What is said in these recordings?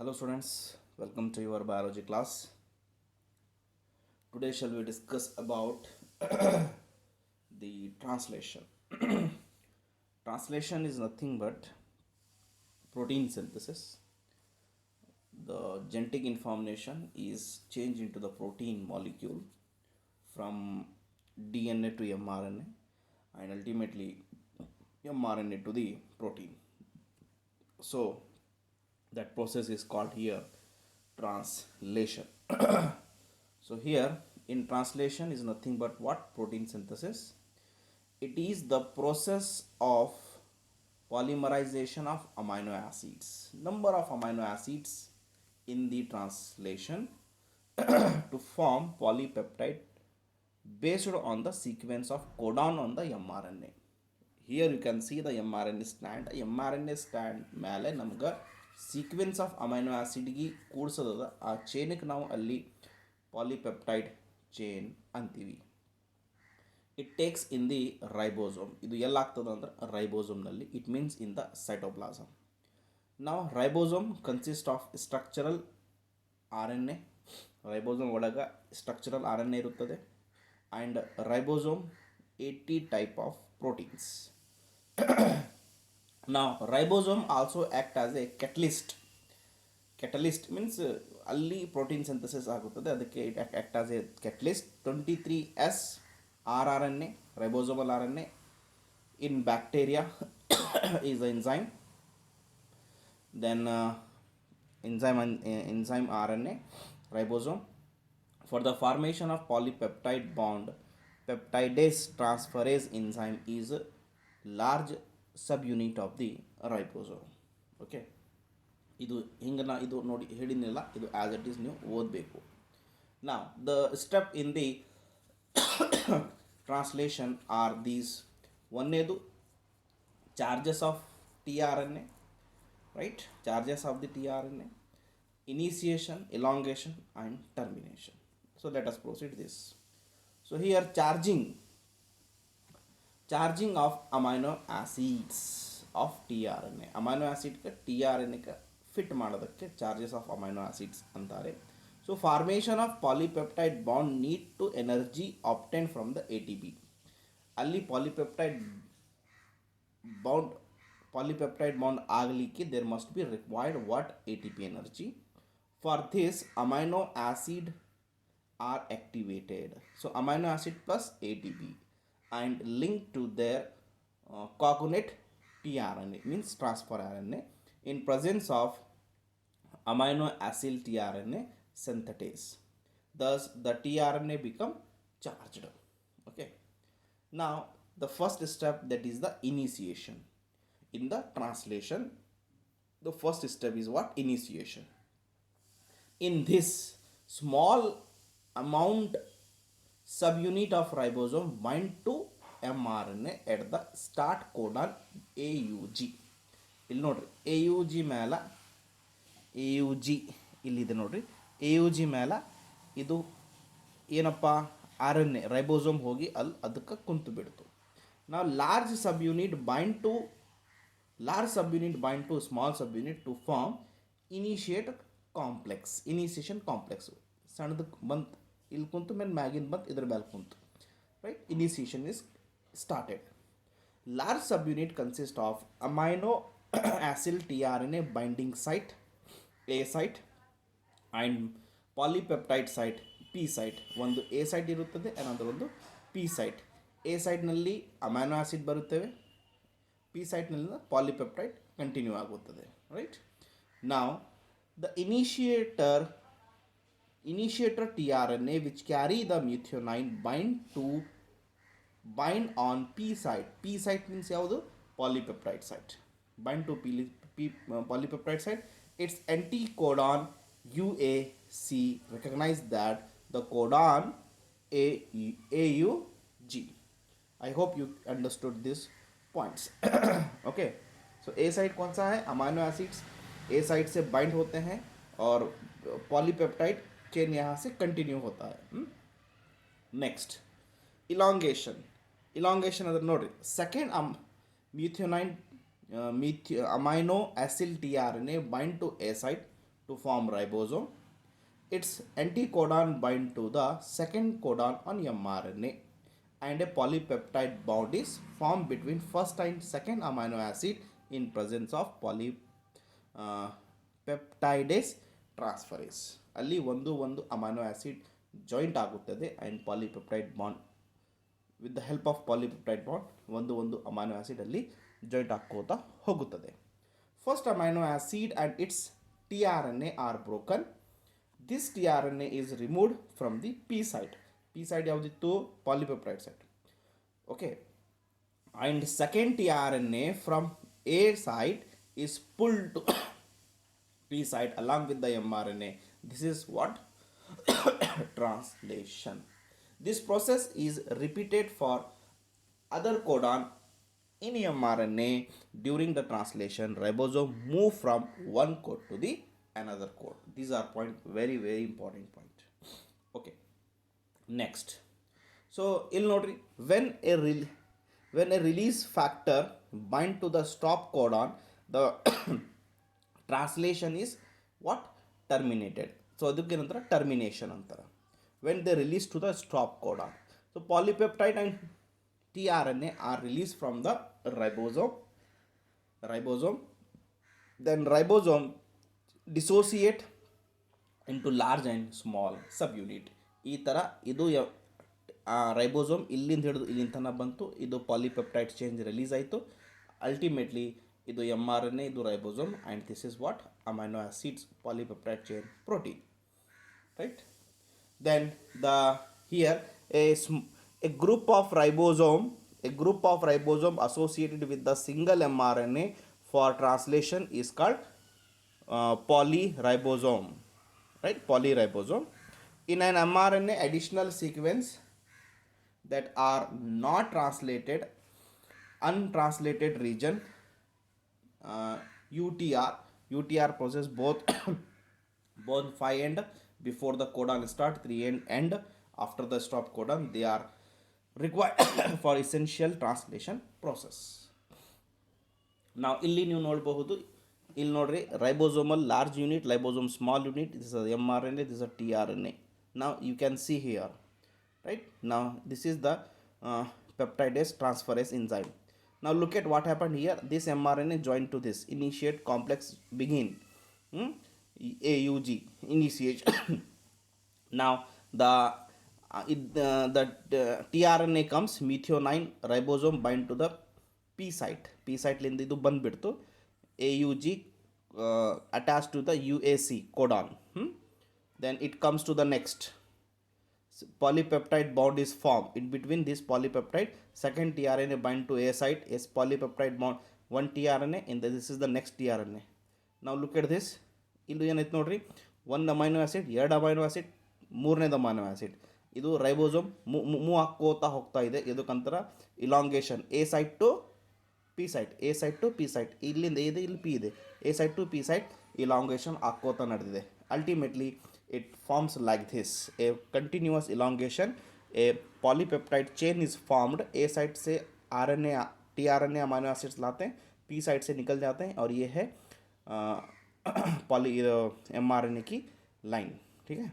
Hello students, welcome to your biology class. Today shall we discuss about the translation. Translation is nothing but protein synthesis. The genetic information is changed into the protein molecule from DNA to mRNA and ultimately mRNA to the protein. So that process is called here translation. So here in translation is nothing but what? Protein synthesis. It is the process of polymerization of amino acids. Number of amino acids in the translation to form polypeptide based on the sequence of codon on the mRNA. Here you can see the mRNA strand. mRNA strand ಮೇಲೆ ನಮ್ಗೆ sequence of amino ಆಸಿಡ್ಗೆ ಕೂಡಿಸೋದದ ಆ ಚೈನಿಗೆ ನಾವು ಅಲ್ಲಿ polypeptide chain ಅಂತೀವಿ. It takes in the ribosome. ಇದು ಎಲ್ಲಾಗ್ತದೆ ಅಂದ್ರೆ ರೈಬೋಸೋಮ್ನಲ್ಲಿ. It means in the cytoplasm. ನಾವು ribosome consist of structural R N A. Ribosome ಒಳಗೆ ಸ್ಟ್ರಕ್ಚರಲ್ ಆರ್ ಎನ್ ಎ ಇರುತ್ತದೆ and ribosome 80 type of proteins. Now ribosome also act as a catalyst. Catalyst means ಅಲ್ಲಿ protein synthesis ಆಗುತ್ತದೆ, ಅದಕ್ಕೆ it act as A catalyst. 23S rRNA, ribosomal RNA in bacteria is an enzyme. Then enzyme RNA ribosome for the formation of polypeptide bond. Peptidase transferase enzyme is a large subunit of the ribosome. Okay, ಇದು ಹಿಂಗೆ ನಾ ಇದು ನೋಡಿ ಹೇಳಿನಿಲ್ಲ, ಇದು as it is ನೀವು ಓದಬೇಕು. ನಾವು the step in the translation are these. ಒಂದೇದು charges of T R N A, right? Charges of the T R N A, initiation, elongation and termination. So let us proceed this. So here charging of amino acids of tRNA. amino acid ka tRNA ka fit ಮಾಡೋದಕ್ಕೆ charges of amino acids ಅಂತಾರೆ. So formation of polypeptide bond need to energy obtained from the ATP. ಅಲ್ಲಿ polypeptide bond ಆಗಲಿಕ್ಕೆ there must be required what? ATP energy. For this amino acid are activated. So amino acid plus ATP and linked to their cognate tRNA means transfer RNA in presence of amino acyl tRNA synthetase. Thus the tRNA become charged. Okay. Now the first step, that is the initiation. In the translation, the first step is what? Initiation. In this, small amount subunit of ribosome bind to mRNA at the start codon AUG. ಇಲ್ಲಿ ನೋಡ್ರಿ AUG ಮೇಲೆ AUG ಇಲ್ಲಿದೆ ನೋಡ್ರಿ. AUG ಮೇಲೆ ಇದು ಏನಪ್ಪ? R N A ribosome ಹೋಗಿ ಅಲ್ಲಿ ಅದಕ್ಕೆ ಕುಂತು ಬಿಡ್ತು. ನಾವು large subunit bind to small subunit to form initiation complex. ಸಣ್ಣದಕ್ಕೆ ಬಂತು, ಇಲ್ಲಿ ಕುಂತು ಮೇಲೆ ಮ್ಯಾಗಿನ ಬಂತು, ಇದ್ರ ಮೇಲೆ ಕುಂತು, right? Initiation is started. Large subunit consist of amino acyl T R N A binding site A site and polypeptide site P site. ಒಂದು ಎ ಸೈಟ್ ಇರುತ್ತದೆ, ಅನ್ನೋದು ಒಂದು ಪಿ ಸೈಟ್. ಎ ಸೈಟ್ನಲ್ಲಿ ಅಮೈನೋ ಆಸಿಡ್ ಬರುತ್ತವೆ, ಪಿ ಸೈಟ್ನಲ್ಲಿಂದ polypeptide continue ಆಗುತ್ತದೆ, right? ನಾವು the initiator tRNA which carry the methionine bind on P site. P site means ಯಾವುದು? Polypeptide site. Bind to polypeptide site. Its anticodon UAC recognize that the codon AUG. I hope you understood these points. Okay, so A site कौन सा है? Amino acids ए side से bind होते हैं और polypeptide chain यहाँ से कंटिन्यू होता है. नेक्स्ट इलांगेशन अदर नोड्री. Second methionine amino acyl T R N A bind to A site to form ribosome. Its anticodon bind to the second codon on mRNA, and a polypeptide bond is formed between first and second amino acid in presence of polypeptidase transferase. ಅಲ್ಲಿ ಒಂದು amino acid joint ಆಗುತ್ತದೆ and polypeptide bond with the help of polypeptide bond ಒಂದು amino acid ಅಲ್ಲಿ joint ಹಾಕೋತಾ ಹೋಗುತ್ತದೆ. First amino acid and it's tRNA are broken. This tRNA is removed from the P site. P site ಯಾವುದಿತ್ತು? Polypeptide site. Okay. And second tRNA from A site is pulled to P site along with the mRNA. This is what? Translation. This process is repeated for other codon in mRNA. During the translation, ribosome move from one code to the another code. These are very important point. Okay. Next. So ಇಲ್ಲಿ ನೋಡ್ರಿ, when a release factor bind to the stop codon, the translation is what? Terminated. So ಅದಕ್ಕೆ ನಂತರ termination ಅಂತಾರೆ. When they release to the stop codon, so polypeptide and tRNA are released from the ribosome. Then ribosome dissociate into large and small subunit. ಈ ಥರ ಇದು ribosome ಇಲ್ಲಿಂದ ಹಿಡಿದು ಇಲ್ಲಿಂದ ತನಕ ಬಂತು. ಇದು ಪಾಲಿಪೆಪ್ಟೈಡ್ ಚೇಂಜ್ ರಿಲೀಸ್ ಆಯಿತು. ಅಲ್ಟಿಮೇಟ್ಲಿ ಇದು mRNA, ಇದು ribosome, and this is what? Amino acids polypeptide chain protein, right? Then here a group of ribosome associated with the single mRNA for translation is called polyribosome, right? Polyribosome. In an mRNA, additional sequence that are not translated, untranslated region, UTR process both 5 end before the codon start, 3 end after the stop codon. They are required for essential translation process. Now ಇಲ್ಲಿ ನೀವು ನೋಡಬಹುದು, ಇಲ್ಲಿ ನೋಡ್ರಿ, ribosomal large unit, ribosome small unit, this is mRNA, this is tRNA. Now you can see here, right? Now this is the peptidase transferase enzyme. Now look at what happened here. This mRNA joined to this, initiate complex begin, AUG initiation. Now the tRNA comes, methionine ribosome bind to the P site ಲಿಂದ ಇದು ಬಂದುಬಿಡ್ತು. AUG attached to the UAC codon. Then it comes to the next. Polypeptide bond is formed in between this polypeptide. Second tRNA bind to A site. Yes, polypeptide bond, one tRNA, and this is the next tRNA. Now look at this. ಇಲ್ಲಿ ಏನೈತೆ ನೋಡ್ರಿ, ಒಂದು amino acid, ಎರಡು amino acid, ಮೂರನೇದು amino acid. ಇದು ribosome move ಹಾಕೋತಾ ಹೋಗ್ತಾ ಇದೆ. ಇದಕ್ಕಂತರ elongation, A site to P site, A site to P site, ಇಲ್ಲಿಂದ ಇದೆ, ಇಲ್ಲಿ ಪಿ ಇದೆ, A site to P site elongation ಹಾಕೋತಾ ನಡೆದಿದೆ. Ultimately it forms like this, a continuous elongation, a polypeptide chain is formed. A site से RNA tRNA amino acids लाते हैं, P side से निकल जाते हैं, और ये है पॉली mRNA की लाइन, ठीक है.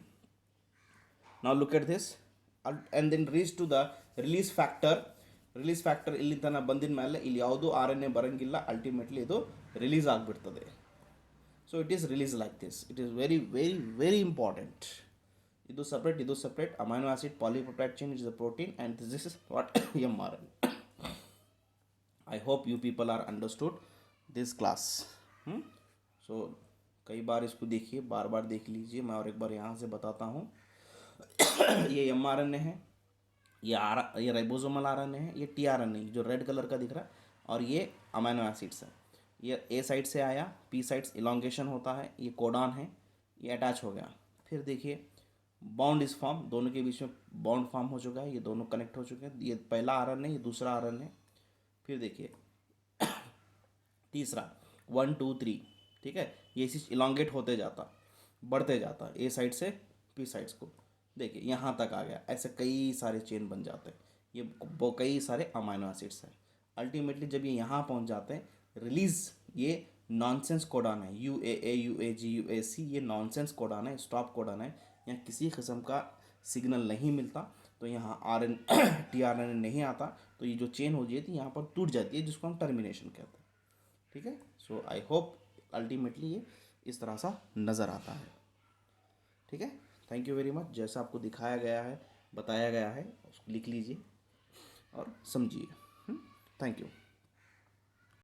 Now look at this, and then reach to the release factor. ಇಲ್ಲಿ ತನಕ ಬಂದಿದ ಮೇಲೆ ಇಲ್ಲಿ ಯಾವುದು RNA ಬರಂಗಿಲ್ಲ, ಅಲ್ಟಿಮೇಟ್ಲಿ ಇದು ರಿಲೀಸ್ ಆಗಿಬಿಡ್ತದೆ. So it is released like this. It is very important. Idu separate amino acid polypeptide chain is a protein, and this is what? mRNA. I hope you people are understood this class. So कई बार इसको देखिए, बार देख लीजिए. मैं और एक बार यहाँ से बताता हूँ. ये mRNA है, ये राइबोसोमल RNA है, ये tRNA जो रेड कलर का दिख रहा है, और ये अमीनो एसिड्स है. ये ए साइड से आया, पी साइड इलांगेशन होता है, ये कोडान है, ये अटैच हो गया. फिर देखिए बॉन्ड इस फॉर्म, दोनों के बीच में बॉन्ड फॉर्म हो चुका है, ये दोनों कनेक्ट हो चुके हैं. ये पहला RNA, ये दूसरा RNA. फिर देखिए तीसरा 1 2 3, ठीक है. ये चीज़ इलांगेट होते जाता, बढ़ते जाता ए साइड से पी साइड्स को. देखिए यहाँ तक आ गया. ऐसे कई सारे चेन बन जाते हैं. ये कई सारे अमीनो एसिड्स हैं. अल्टीमेटली जब ये यहाँ पहुँच जाते हैं, रिलीज़, ये नॉनसेंस कोडान है, UAA UAG UAC, ये नॉनसेंस कोडान है, स्टॉप कोडान है। यहाँ किसी किस्म का सिग्नल नहीं मिलता, तो यहाँ TRNA नहीं आता, तो ये जो चेन हो जाती है यहाँ पर टूट जाती है, जिसको हम टर्मिनेशन कहते हैं। ठीक है, सो आई होप अल्टीमेटली ये इस तरह सा नज़र आता है। ठीक है, थैंक यू वेरी मच। जैसा आपको दिखाया गया है, बताया गया है, उसको लिख लीजिए और समझिए। Thank you.